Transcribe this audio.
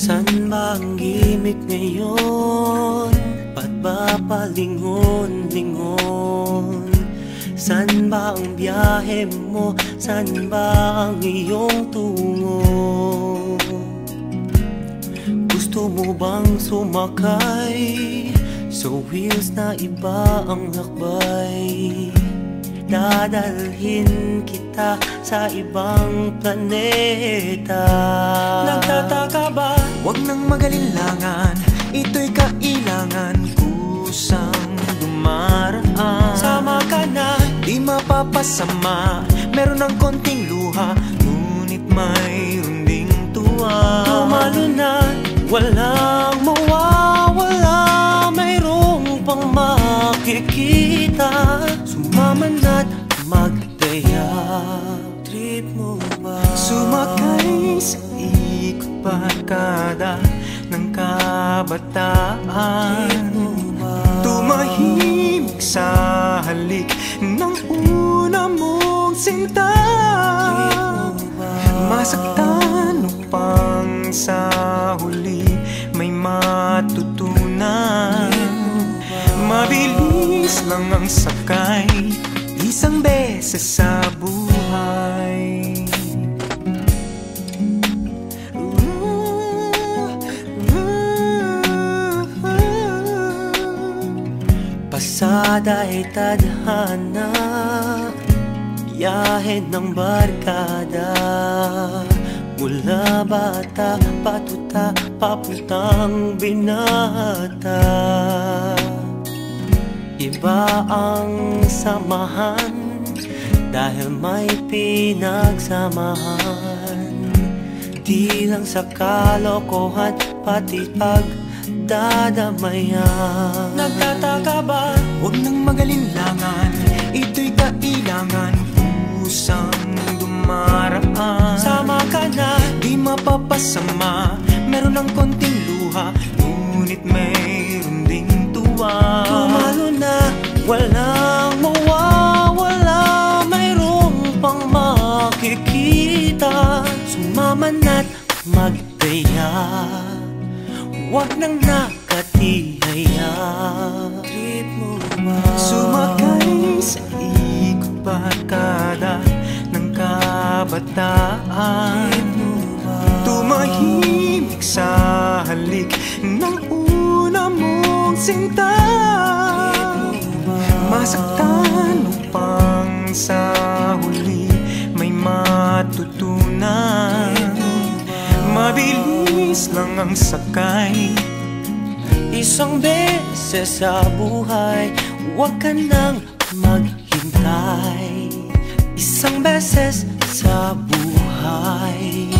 San ba ang gimik ngayon? Ba't ba palingon-lingon? San ba ang biyahe mo? San ba ang iyong tungo? Gusto mo bang sumakay sa wheels na iba ang lakbay? Dadalhin kita sa ibang planeta. Nagtataka ba? Huwag nang magalinlangan, ito'y kailangan, kusang dumaraan. Sama ka na, di mapapasama, meron ng konting luha, ngunit mayroon ding tuwa. tumalo na, walang mawawala, mayroong pang makikita. Sumama na't magdaya. Trip mo ba? Sumakay sa ikot barkada ng kabataan, tumahimik sa halik ng una mong sinta. Masaktan upang sa huli may matutunan. Mabilis lang ang sakay, isang beses sa buhay. Pasada ay tadhana, biyahe ng barkada. Mula bata, patuta, papuntang binata. Iba ang samahan dahil may pinagsamahan. Di lang sa kalokohan, pati pagdadamayan. Nagtataka ba? Huwag nang magalinlangan, ito'y kailangan, kusang dumaraan. Sama ka na, di mapapasama, meron ng konting luha, ngunit mayroon ding tuwa. tumalo na, walang mawawala, mayroong pang makikita. Sumama na't magdaya, huwag nang nakatihaya. Trip mo ba? Sumakay sa ikot barkada ng kabataan, tumahimik sa halik ng una mong sinta. Masaktan upang sa huli may matutunan. Mabilis lang ang sakay, Isang beses sa buhay, huwag ka nang maghintay. Isang beses sa buhay.